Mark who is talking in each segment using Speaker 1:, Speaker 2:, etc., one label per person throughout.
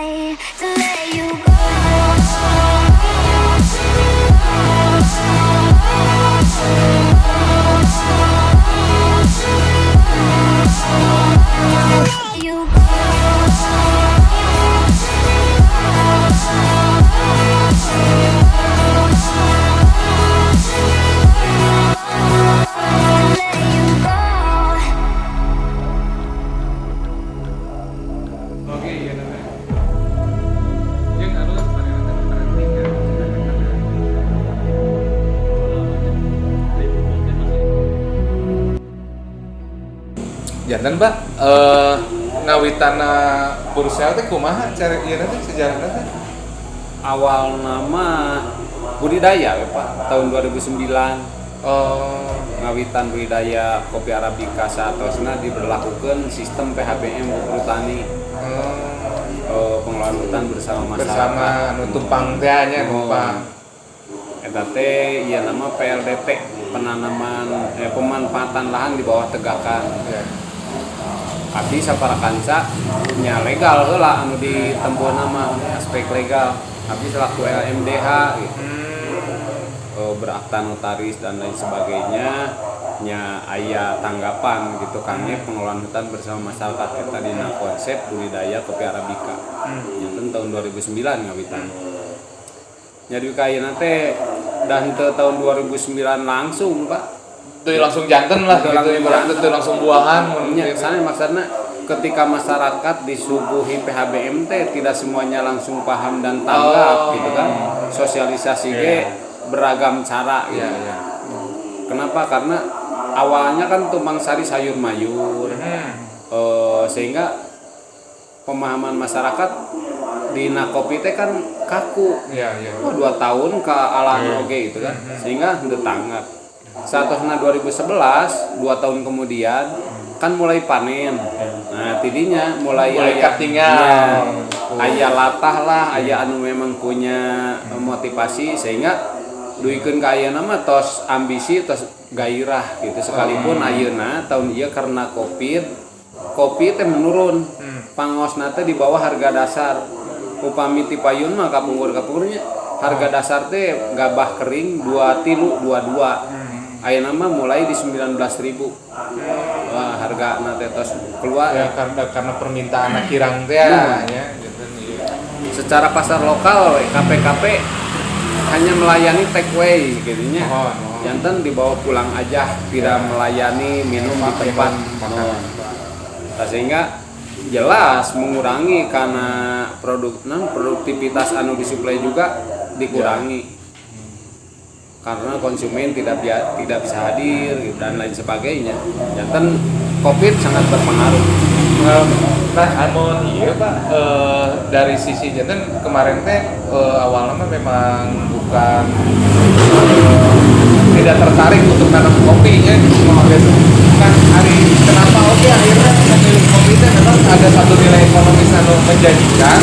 Speaker 1: try to let you go. Let you go.
Speaker 2: Oke, iya namanya. Yang anu kan kemarin kan trending ya. Jantan Mbak, ngawitana Bursel teh kumaha cari ieu teh sejarahna teh?
Speaker 3: Awal nama budidaya ya Pak, tahun 2009 ngawitan budidaya kopi Arabica saatosna diberlakukan sistem PHBM Perhutani, pengelolaan hutan bersama masyarakat.
Speaker 2: Bersama anu tumpang teh nya tumpang.
Speaker 3: Eta teh ieu nama PLDT, pemanfaatan lahan di bawah tegakan.
Speaker 2: Ya.
Speaker 3: Abdi saparakansa nya legal heula anu ditempuh nama aspek legal. Abdi selaku LMDH gitu. Berakta notaris dan lain sebagainya nya aya tanggapan gitu kan pengelolaan hutan bersama masyarakat eta dina konsep budidaya kopi Arabica. Nyanten tahun 2009 ngawitan. Jadi kayeuna teh dan tahun 2009 langsung Pak.
Speaker 2: Teu langsung janten lah
Speaker 3: Teu
Speaker 2: gitu
Speaker 3: langsung
Speaker 2: ibaratnya teu langsung buahan mun
Speaker 3: Nya
Speaker 2: gitu.
Speaker 3: sana maksudnya ketika masyarakat disuguhi PHBM teh tidak semuanya langsung paham dan tanggap gitu kan. Sosialisasi ge beragam cara gitu.
Speaker 2: Iya.
Speaker 3: Kenapa? Karena awalnya kan tumpang sari sayur mayur. Sehingga pemahaman masyarakat di kopi teh kan kaku.
Speaker 2: Iya.
Speaker 3: 2 tahun ke alam oge gitu kan. Sehingga henteu tanggap. Saatosna 2011, 2 tahun kemudian kan mulai panen. Nah, tidinya mulai
Speaker 2: ketinggal.
Speaker 3: Aya latah lah, aya anu memang punya motivasi sehingga duikeun ka ayeuna mah tos ambisi tos gairah gitu. Sekalipun ayeuna tahun ieu karena kopi teh menurun. Pangosna teh di bawah harga dasar. Upami ti payun mah kapungkur-kapungkurnya harga dasar teh gabah kering 2.22. Ayeuna mah mulai di 19.000. Wah, harga teh tos keluar
Speaker 2: Ya karena permintaan kirang teh ya gitu.
Speaker 3: Secara pasar lokal KPKP hanya melayani take away gitunya. Jantan dibawa pulang aja, tidak melayani minum di tempat. Nah, sehingga jelas mengurangi karena produktivitas anu disuplai juga dikurangi. Karena konsumen tidak bisa hadir gitu, dan lain sebagainya. Jantan Covid sangat berpengaruh.
Speaker 2: Nah, amun iya Pak, dari sisi jantan kemarin teh awalnya mah memang bukan tidak tertarik untuk nanam kopinya gitu. Nah, hari kenapa akhirnya memilih kopi teh memang ada satu nilai ekonomis anu menjanjikan.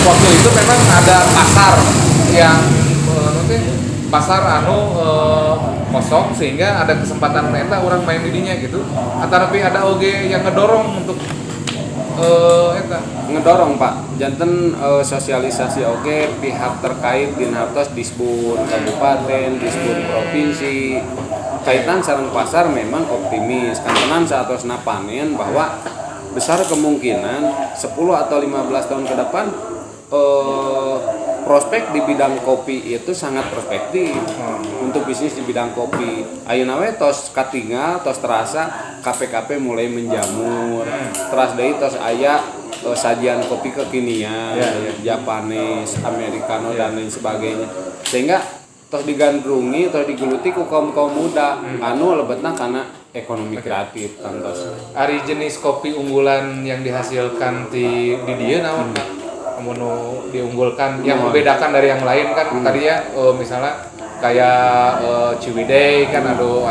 Speaker 2: Waktu itu memang ada pasar yang pasar kosong sehingga ada kesempatan eta orang main didinya gitu. Tapi ada oge yang ngedorong untuk eta
Speaker 3: Ngedorong Pak, janten sosialisasi oge pihak terkait dinhartos Disbun Kabupaten, Disbun Provinsi. Kaitan sareng pasar memang optimis. Kantenan saatosna panen bahwa besar kemungkinan 10 atau 15 tahun ke depan prospek di bidang kopi itu sangat prospektif untuk bisnis di bidang kopi. Ayeuna we tos katingal, tos terasa KPKP mulai menjamur. Teras deui tos aya sajian kopi kekinian, Japanese, Americano dan lain sebagainya. Sehingga tos digandrungi, tos digeluti ku kaum muda anu lebetna karena ekonomi kreatif kan tos.
Speaker 2: Ari jenis kopi unggulan yang dihasilkan di dieu naon Pak? Kamu diunggulkan yang membedakan dari yang lain kan tadinya misalnya kayak Ciwidey kan anu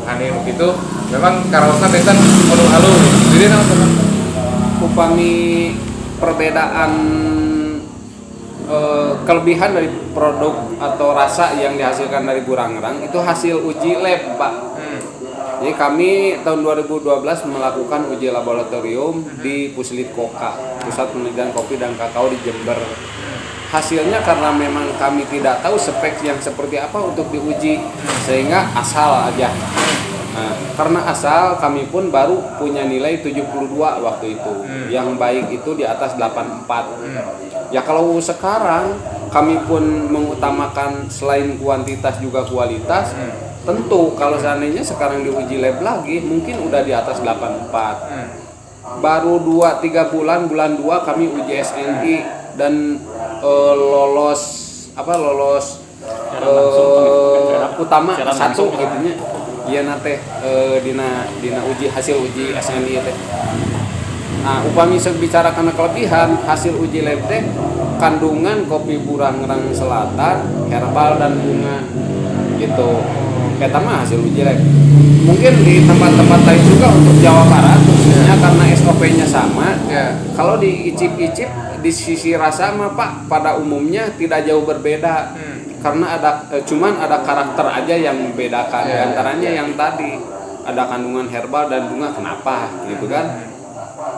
Speaker 2: hanim gitu memang karaosna benten anu halus jadi naon
Speaker 3: Upami perbedaan kelebihan dari produk atau rasa yang dihasilkan dari Burangrang itu hasil uji lab Pak. Jadi kami tahun 2012 melakukan uji laboratorium di Puslit Koka, Pusat Penelitian Kopi dan Kakao di Jember. Hasilnya karena memang kami tidak tahu spek yang seperti apa untuk diuji, sehingga asal aja. Nah, karena asal kami pun baru punya nilai 72 waktu itu. Yang baik itu di atas 84. Ya kalau sekarang kami pun mengutamakan selain kuantitas juga kualitas. Tentu kalau seandainya sekarang diuji lab lagi mungkin udah di atas 84. Baru 2-3 bulan 2 kami uji SNI dan lolos utama satu gitunya. Iya nate dina uji hasil uji SNI teh. Nah, upami bicara karena kelebihan hasil uji lab teh kandungan kopi Burangrang Selatan, herbal dan bunga gitu. Eta mah hasil uji lab. Mungkin di tempat-tempat lain juga untuk Jawa Barat khususnya karena SOP-nya sama. Kalau diicip-icip di sisi rasa mah Pak pada umumnya tidak jauh berbeda. Karena cuman ada karakter aja yang membedakan. Antaranya yang tadi ada kandungan herbal dan bunga, kenapa gitu kan?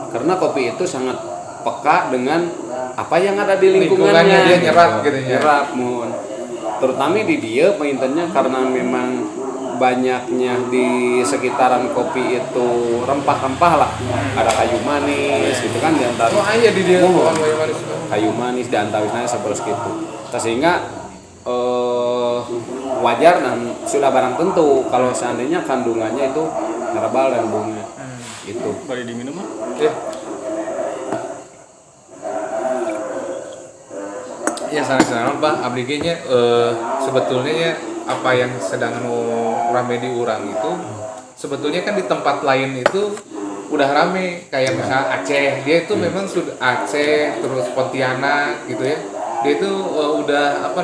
Speaker 3: Karena kopi itu sangat peka dengan apa yang ada di lingkungannya.
Speaker 2: Dia nyerap gitu ya.
Speaker 3: Nyerap terutama di dia pointernya karena memang banyaknya di sekitaran kopi itu rempah-rempah lah, ada kayu manis gitu kan di antara
Speaker 2: di dia
Speaker 3: kayu manis di antawisnya seperti itu, sehingga wajar dan sudah barang tentu kalau seandainya kandungannya itu herbal dan bunga itu.
Speaker 4: Boleh diminum mah?
Speaker 2: Ya sana-sana Pak, abdinya sebetulnya apa yang sedang rame di urang itu sebetulnya kan di tempat lain itu udah rame kayak misalnya Aceh, dia itu memang sudah Aceh terus Pontianak gitu ya, dia itu udah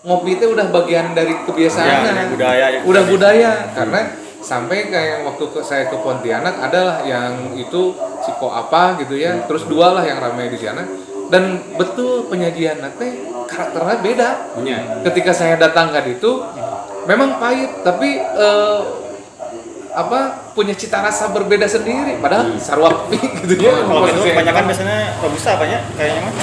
Speaker 2: ngopi itu udah bagian dari kebiasaan, udah budaya karena sampai kayak waktu saya ke Pontianak adalah yang itu siko apa gitu ya, terus 2 lah yang ramai di sana. Dan betul penyajian teh karakternya beda. Ketika saya datang ke itu memang pahit tapi punya cita rasa berbeda sendiri padahal sarua kopi gitu ya.
Speaker 4: Kalau itu kebanyakan biasanya robusta apa ya? Kayaknya mah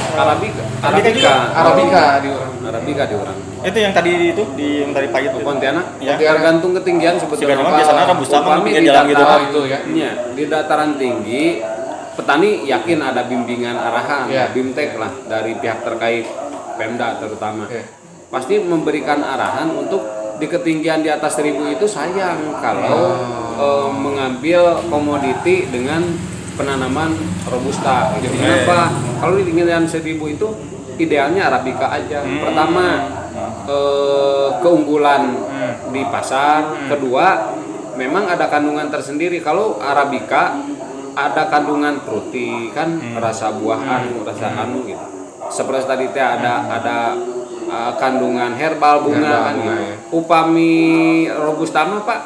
Speaker 3: Arabica di orang.
Speaker 4: Itu yang tadi itu yang tadi pahit itu.
Speaker 3: Pontianak
Speaker 4: Ya.
Speaker 3: tergantung ketinggian sebetulnya.
Speaker 4: Biasanya robusta mah
Speaker 3: di
Speaker 4: jalan gitu kan.
Speaker 2: itu ya.
Speaker 3: Iya, di dataran tinggi petani yakin ada bimbingan arahan, BIMTEK lah dari pihak terkait Pemda terutama. Pasti memberikan arahan untuk di ketinggian di atas 1000 itu sayang kalau mengambil komoditi dengan penanaman robusta. Jadi kenapa? Kalau di ketinggian 1000 itu idealnya Arabica aja. Pertama keunggulan di pasar, kedua memang ada kandungan tersendiri. Kalau Arabica ada kandungan fruity kan, rasa buah rasa gitu. Seperti tadi teh ada kandungan herbal bunga kan gitu. Upami robusta mah Pak,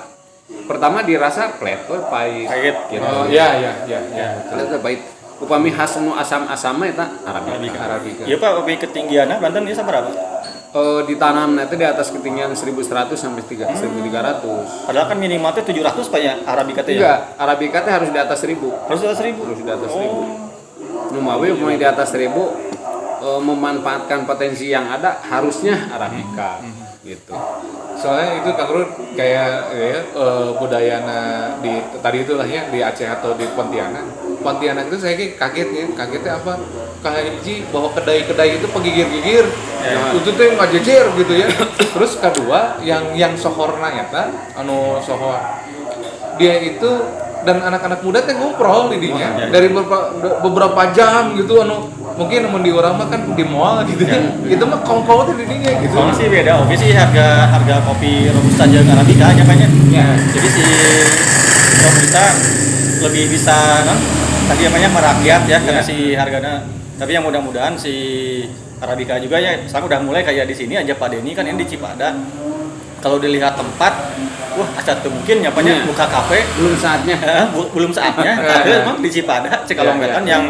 Speaker 3: pertama dirasa pahit gitu.
Speaker 2: Iya.
Speaker 3: Itu pahit. Upami khas nu asam-asam eta Arabica.
Speaker 4: Iya Pak, kopi ketinggiannya Banten ini berapa?
Speaker 3: Ditanam nanti di atas ketinggian 1100 sampai 1300.
Speaker 4: Padahal kan minimalnya 700 Pak ya Arabica teh ya.
Speaker 3: Enggak, Arabica teh harus di atas 1000.
Speaker 4: Harus di atas 1000.
Speaker 3: Harus di atas 1000. Numawi mulai di atas 1000 memanfaatkan potensi yang ada harusnya Arabica gitu.
Speaker 2: Soalnya itu Kang Rud kayak budayana di tadi itulah ya di Aceh atau di Pontianak. Pontianak itu saya kagetnya apa? Kayak bahwa kedai-kedai itu penggigir-gigir. Itu tuh nggak jejer gitu ya. Terus kedua yang sohorna eta sohor. Dia itu dan anak-anak muda teh ngobrol didinya dari beberapa jam gitu mungkin di orang mah kan di mall gitu ya. Itu mah kongkow tuh didinya gitu.
Speaker 4: Oh sih beda. Oke sih harga kopi robusta jeung Arabica aja banyak. Jadi si robusta lebih bisa tadi namanya merakyat ya karena si harganya. Tapi yang mudah-mudahan si Arabica juga ya sekarang udah mulai kayak di sini aja Pak Denny kan ini di Cipada. Kalau dilihat tempat, asa tuh mungkin nyapanya buka kafe
Speaker 3: belum saatnya.
Speaker 4: Belum saatnya. Tapi emang di Cipada Cikalongwetan yang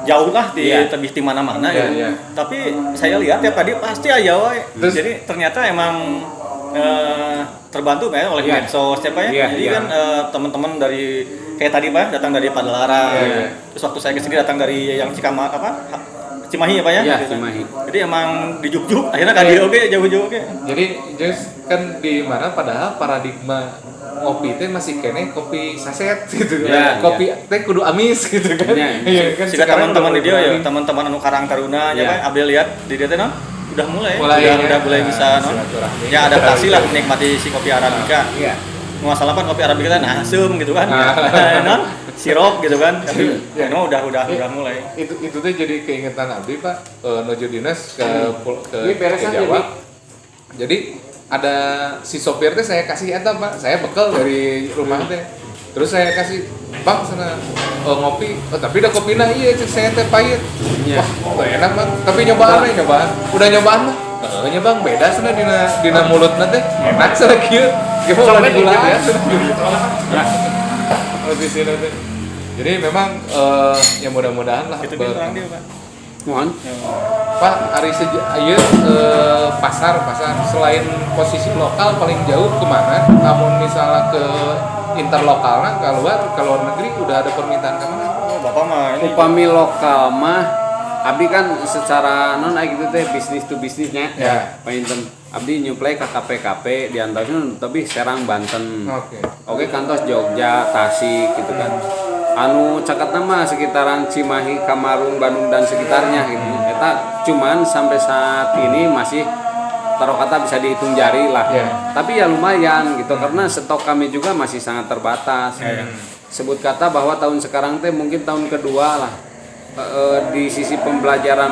Speaker 4: jauh lah di lebih di mana-mana gitu. Tapi saya lihat ya tadi pasti aya wae. Jadi ternyata emang terbantu Pak ya, oleh
Speaker 3: Iya.
Speaker 4: medsos ya Pak ya.
Speaker 3: Iya,
Speaker 4: Jadi
Speaker 3: iya.
Speaker 4: kan teman-teman dari kayak tadi Pak datang dari Padalarang.
Speaker 2: Iya, iya.
Speaker 4: Terus waktu saya kesini datang dari yang Cimahi ya Pak ya.
Speaker 3: Iya,
Speaker 4: gitu kan.
Speaker 3: Cimahi.
Speaker 4: Jadi emang dijuk-juk akhirnya kan dia oke jauh-jauh oke.
Speaker 2: Jadi just kan di mana padahal paradigma kopi teh masih kene kopi saset gitu
Speaker 3: Ya,
Speaker 2: kan. Kopi teh kudu amis gitu kan.
Speaker 3: Ya,
Speaker 2: Iya kan
Speaker 4: Jika
Speaker 2: sekarang
Speaker 4: teman-teman di
Speaker 2: udah
Speaker 4: dia ya,
Speaker 2: berani.
Speaker 4: teman-teman anu Karang Taruna ya
Speaker 3: Iya.
Speaker 4: Pak, Abdel lihat di dia teh non udah mulai
Speaker 2: Mulai,
Speaker 4: udah
Speaker 2: ya.
Speaker 4: mulai bisa non
Speaker 2: Silaturahmi.
Speaker 4: ya adaptasi lah menikmati si kopi arabica.
Speaker 3: Iya.
Speaker 4: Masalah kan kopi arabica kan asem gitu kan. Non sirup gitu kan. Tapi
Speaker 2: Ya.
Speaker 4: no, udah mulai.
Speaker 2: Itu tuh jadi keingetan abdi Pak nuju dinas ke
Speaker 3: Ini beresan
Speaker 2: Jawa.
Speaker 3: jadi.
Speaker 2: Jadi ada si sopir teh saya kasih eta Pak, saya bekal dari rumah teh. Terus saya kasih Bang sana ngopi, tapi udah kopi nah iya cek saya teh pahit.
Speaker 3: Iya.
Speaker 2: Wah, enak Bang. Tapi nyobaan we nyobaan. Udah nyobaan mah. Heeh Bang, beda sana dina mulutna teh. Enak sana kieu. Gimana ulah digula ya. Di sini teh. Jadi memang ya mudah-mudahan lah
Speaker 4: Itu kan orang dia Pak.
Speaker 3: Mohon.
Speaker 2: Pak, hari ieu pasar selain posisi lokal paling jauh kemana? Namun misalnya ke interlokalnya ke luar negeri udah ada permintaan kemana?
Speaker 4: Oh, Bapak mah ini
Speaker 3: Upami lokal mah abdi kan secara non gitu teh bisnis to bisnisnya.
Speaker 2: Ya.
Speaker 3: Painten abdi nyuplai ke KP di antaranya tapi Serang Banten.
Speaker 2: Oke.
Speaker 3: Oke kantos Jogja, Tasik gitu kan. Anu caket nama sekitaran Cimahi, Kamarung, Bandung dan sekitarnya gitu. Eta cuman sampai saat ini masih taruh kata bisa dihitung jari lah.
Speaker 2: Ya.
Speaker 3: Tapi ya lumayan gitu karena stok kami juga masih sangat terbatas. Sebut kata bahwa tahun sekarang teh mungkin tahun kedua lah di sisi pembelajaran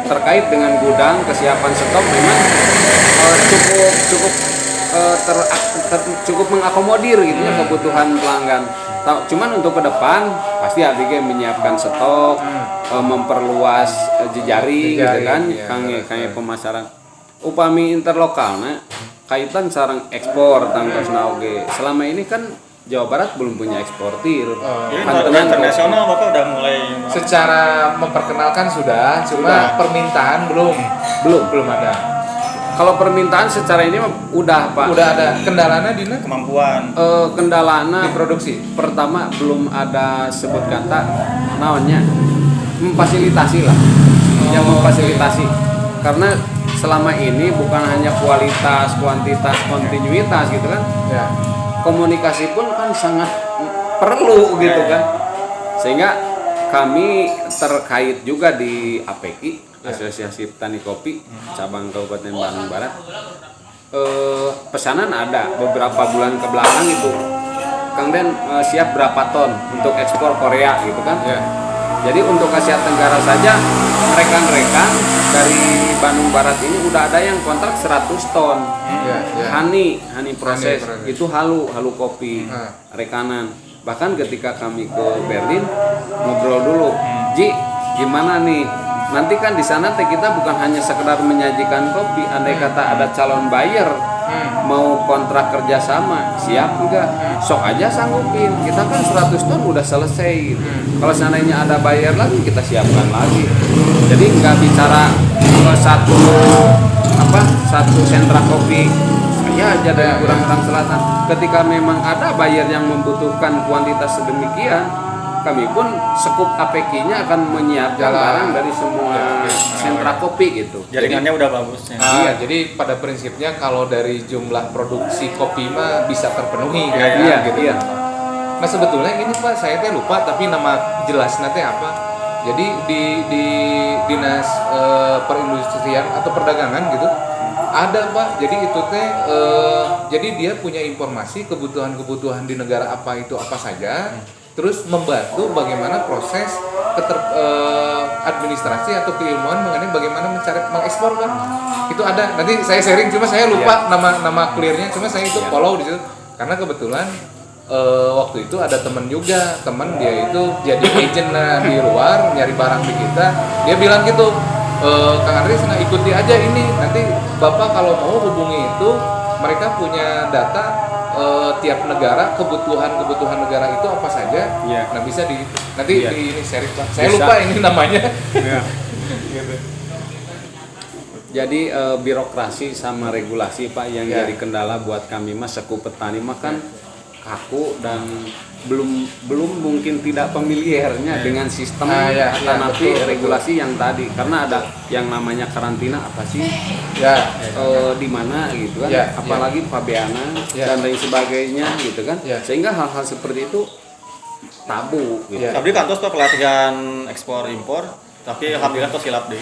Speaker 3: terkait dengan gudang kesiapan stok memang cukup mengakomodir gitu ya kebutuhan pelanggan. Cuman untuk ke depan pasti Abdi menyiapkan stok, memperluas jejaring gitu kan,
Speaker 2: iya,
Speaker 3: kayak pemasaran. Upami interlokalnya kaitan sarang ekspor tangkosna oge. Selama ini kan Jawa Barat belum punya eksportir.
Speaker 4: Jadi
Speaker 3: Pantenan
Speaker 4: internasional Bapak udah mulai
Speaker 2: Secara memperkenalkan sudah, cuma permintaan belum ada.
Speaker 3: Kalau permintaan secara ini mah udah Pak.
Speaker 2: Udah ada kendalanya Dina
Speaker 4: kemampuan.
Speaker 3: Kendalana
Speaker 2: diproduksi.
Speaker 3: pertama belum ada sebut kata naonnya memfasilitasi lah yang memfasilitasi karena selama ini bukan hanya kualitas kuantitas kontinuitas gitu kan
Speaker 2: Ya.
Speaker 3: komunikasi pun kan sangat perlu gitu kan sehingga kami terkait juga di API Asosiasi Petani Kopi cabang Kabupaten Bandung Barat pesanan ada beberapa bulan ke belakang itu Kang Den siap berapa ton untuk ekspor Korea gitu kan
Speaker 2: Ya.
Speaker 3: jadi untuk Asia Tenggara saja rekan-rekan dari Bandung Barat ini udah ada yang kontrak 100 ton
Speaker 2: Ya, ya.
Speaker 3: Hani proses
Speaker 2: proses.
Speaker 3: itu halu kopi
Speaker 2: Ah.
Speaker 3: rekanan bahkan ketika kami ke Berlin ngobrol dulu Ji gimana nih nanti kan di sana teh kita bukan hanya sekedar menyajikan kopi andai kata ada calon buyer mau kontrak kerjasama siap enggak sok aja sanggupin kita kan 100 ton udah selesai gitu. Kalau seandainya ada buyer lagi kita siapkan lagi jadi nggak bicara satu sentra kopi saya aja dari Kurang Selatan ketika memang ada buyer yang membutuhkan kuantitas sedemikian kami pun skup APK-nya akan menyiapkan
Speaker 2: Jalan.
Speaker 3: barang dari semua sentra kopi gitu.
Speaker 4: Jaringannya udah bagus ya.
Speaker 2: Iya, jadi pada prinsipnya kalau dari jumlah produksi kopi mah bisa terpenuhi
Speaker 3: Iya,
Speaker 2: kayaknya gitu.
Speaker 3: iya.
Speaker 2: Nah sebetulnya ini Pak, saya teh lupa tapi nama jelasnya teh apa? Jadi di dinas perindustrian atau perdagangan gitu ada Pak. Jadi itu teh jadi dia punya informasi kebutuhan di negara apa itu apa saja. Terus membantu bagaimana proses administrasi atau keilmuan mengenai bagaimana mengekspor kan itu ada nanti saya sharing cuma saya lupa nama clearnya cuma saya itu follow di situ karena kebetulan waktu itu ada teman dia itu jadi agent di luar nyari barang di kita dia bilang gitu Kang Andri sana ikuti aja ini nanti Bapak kalau mau hubungi itu mereka punya data tiap negara kebutuhan negara itu apa saja nah bisa nanti di ini sharing Pak saya
Speaker 3: Bisa.
Speaker 2: lupa ini namanya
Speaker 3: Iya.
Speaker 2: gitu.
Speaker 3: Jadi birokrasi sama regulasi Pak yang
Speaker 2: Ya.
Speaker 3: jadi kendala buat kami Mas seku petani makan kaku dan belum mungkin tidak familiarnya dengan sistem
Speaker 2: Ya,
Speaker 3: tetapi
Speaker 2: betul.
Speaker 3: regulasi yang tadi karena ada yang namanya karantina apa sih
Speaker 2: Ya.
Speaker 3: di mana gitu kan
Speaker 2: Ya,
Speaker 3: apalagi pabeana
Speaker 2: Ya.
Speaker 3: dan lain sebagainya gitu kan
Speaker 2: Ya.
Speaker 3: sehingga hal-hal seperti itu tabu gitu.
Speaker 2: Ya.
Speaker 4: Abdi kantos tuh pelatihan ekspor impor, tapi alhamdulillah tuh silap deh.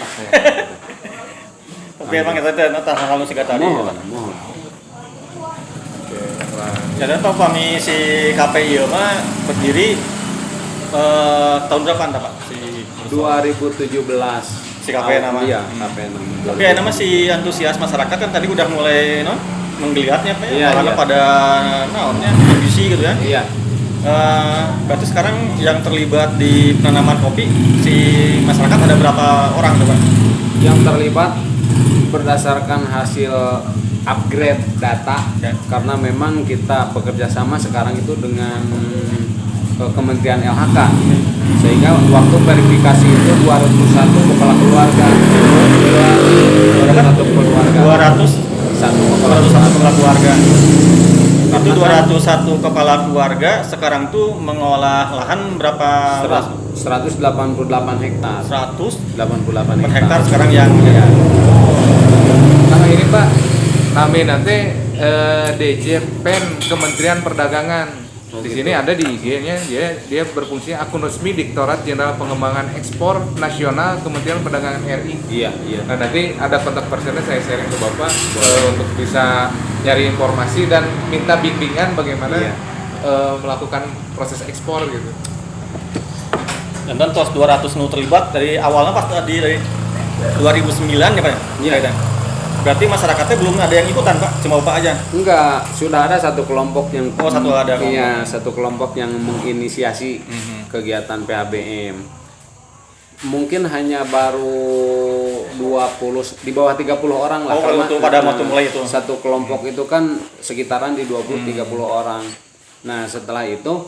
Speaker 4: Tapi emang kita tuh hal-hal sih tadi.
Speaker 3: Mohon.
Speaker 4: Jadi apa kami si KPI mah berdiri tahun berapa anda Pak? Si
Speaker 3: 2017
Speaker 4: Si KPN nama.
Speaker 3: Iya, KPN nama.
Speaker 4: Tapi ya nama si antusias masyarakat kan tadi udah mulai menggeliatnya Pak ya,
Speaker 3: Iya,
Speaker 4: karena
Speaker 3: iya.
Speaker 4: pada naonnya ambisi gitu ya.
Speaker 3: Iya.
Speaker 4: Berarti sekarang yang terlibat di penanaman kopi si masyarakat ada berapa orang tuh Pak?
Speaker 3: Yang terlibat berdasarkan hasil upgrade data
Speaker 4: Ya.
Speaker 3: karena memang kita bekerja sama sekarang itu dengan Kementerian LHK sehingga waktu verifikasi itu 201 kepala keluarga 201 keluarga
Speaker 4: 201 kepala keluarga. Itu 201 kepala keluarga sekarang tuh mengolah lahan berapa?
Speaker 3: 188 hektar
Speaker 4: 188
Speaker 3: 88
Speaker 4: hektar sekarang yang
Speaker 2: Nah ini Pak, kami nanti DJ PEN Kementerian Perdagangan. Di sini ada di IG-nya dia berfungsi akun resmi Direktorat Jenderal Pengembangan Ekspor Nasional Kementerian Perdagangan RI.
Speaker 3: iya.
Speaker 2: Nah nanti ada kontak personnya saya sharing ke Bapak untuk bisa nyari informasi dan minta bimbingan bagaimana
Speaker 3: Iya.
Speaker 2: melakukan proses ekspor gitu.
Speaker 4: dan kan tos 200 nu terlibat dari awalnya pas dari 2009 ya Pak ya?
Speaker 3: Iya.
Speaker 4: Kayaknya. Berarti masyarakatnya belum ada yang ikutan Pak, cuma Bapak aja.
Speaker 3: Enggak, sudah ada satu kelompok yang
Speaker 4: Oh, satu ada kelompok.
Speaker 3: Iya, satu kelompok yang menginisiasi kegiatan PHBM. Mungkin hanya baru 20 di bawah 30 orang lah
Speaker 4: Oh, kalau itu pada waktu mulai itu.
Speaker 3: Satu kelompok itu kan sekitaran di 20-30 orang. Nah, setelah itu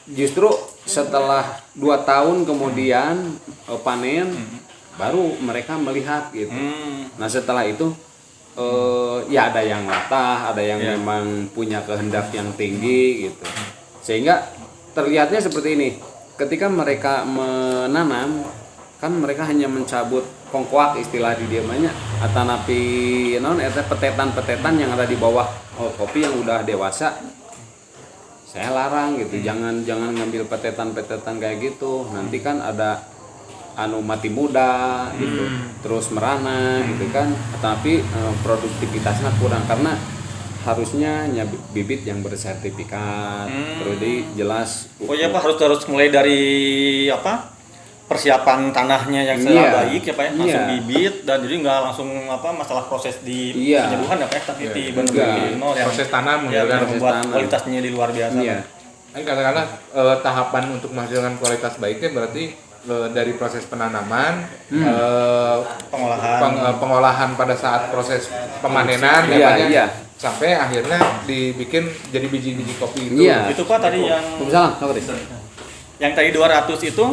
Speaker 3: justru setelah 2 tahun kemudian panen baru mereka melihat gitu. Nah setelah itu ya ada yang latah, ada yang
Speaker 4: Ya.
Speaker 3: memang punya kehendak yang tinggi gitu. Sehingga terlihatnya seperti ini. Ketika mereka menanam kan mereka hanya mencabut kongkoak istilah di dia banyak atau napi non eta petetan-petetan yang ada di bawah kopi yang udah dewasa. Saya larang gitu, jangan ngambil petetan-petetan kayak gitu. Nanti kan ada mati muda gitu, terus merana gitu kan. Tapi produktivitasnya kurang karena harusnya bibit yang bersertifikat. Terus jelas.
Speaker 4: Oh iya Pak, harus mulai dari apa? Persiapan tanahnya yang
Speaker 3: Iya.
Speaker 4: baik ya Pak ya, langsung
Speaker 3: Iya.
Speaker 4: bibit dan jadi nggak langsung masalah proses di
Speaker 3: Iya.
Speaker 4: penyembuhan ya Pak ya, tapi di
Speaker 3: Enggak.
Speaker 4: benar-benar di nol yang
Speaker 2: Proses tanam
Speaker 4: ya,
Speaker 2: gitu kan.
Speaker 4: yang membuat
Speaker 3: tanam.
Speaker 4: kualitasnya di luar biasa.
Speaker 3: Iya.
Speaker 2: Kan katakanlah tahapan untuk menghasilkan kualitas baiknya berarti dari proses penanaman,
Speaker 4: Pengolahan.
Speaker 2: pengolahan pada saat proses pemanenan,
Speaker 3: Iya,
Speaker 2: namanya,
Speaker 3: iya.
Speaker 2: sampai akhirnya dibikin jadi biji-biji kopi itu.
Speaker 3: Iya.
Speaker 4: Itu Pak tadi yang
Speaker 3: Salam, Pak Kris.
Speaker 4: yang tadi 200 itu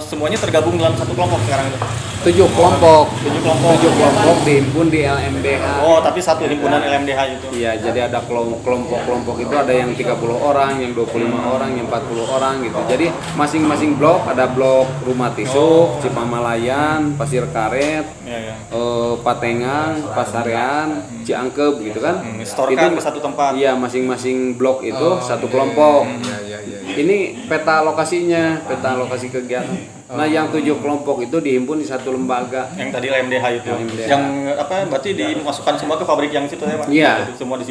Speaker 4: semuanya tergabung dalam satu kelompok sekarang itu.
Speaker 3: 7 kelompok.
Speaker 4: 7 kelompok.
Speaker 3: 7 kelompok dihimpun di LMDH.
Speaker 4: Oh, tapi satu himpunan LMDH itu.
Speaker 3: Iya, jadi ada kelompok-kelompok itu ada yang 30 orang, yang 25 orang, yang 40 orang gitu. Jadi masing-masing blok ada blok Rumah Tisuk, Cipamalayan, Pasir Karet,
Speaker 4: Iya, ya.
Speaker 3: Patengan, Pasarean, Ciangkep gitu kan.
Speaker 4: Setorkan ke satu tempat.
Speaker 3: Iya, masing-masing blok itu satu kelompok.
Speaker 2: Iya, iya, iya.
Speaker 3: Ini peta lokasinya, peta lokasi kegiatan. Nah, yang 7 kelompok itu dihimpun di satu lembaga.
Speaker 4: Yang tadi LMDH itu.
Speaker 3: LMDH.
Speaker 4: Yang apa berarti dimasukkan semua ke pabrik yang situ ya Pak?
Speaker 3: Iya.
Speaker 4: Semua di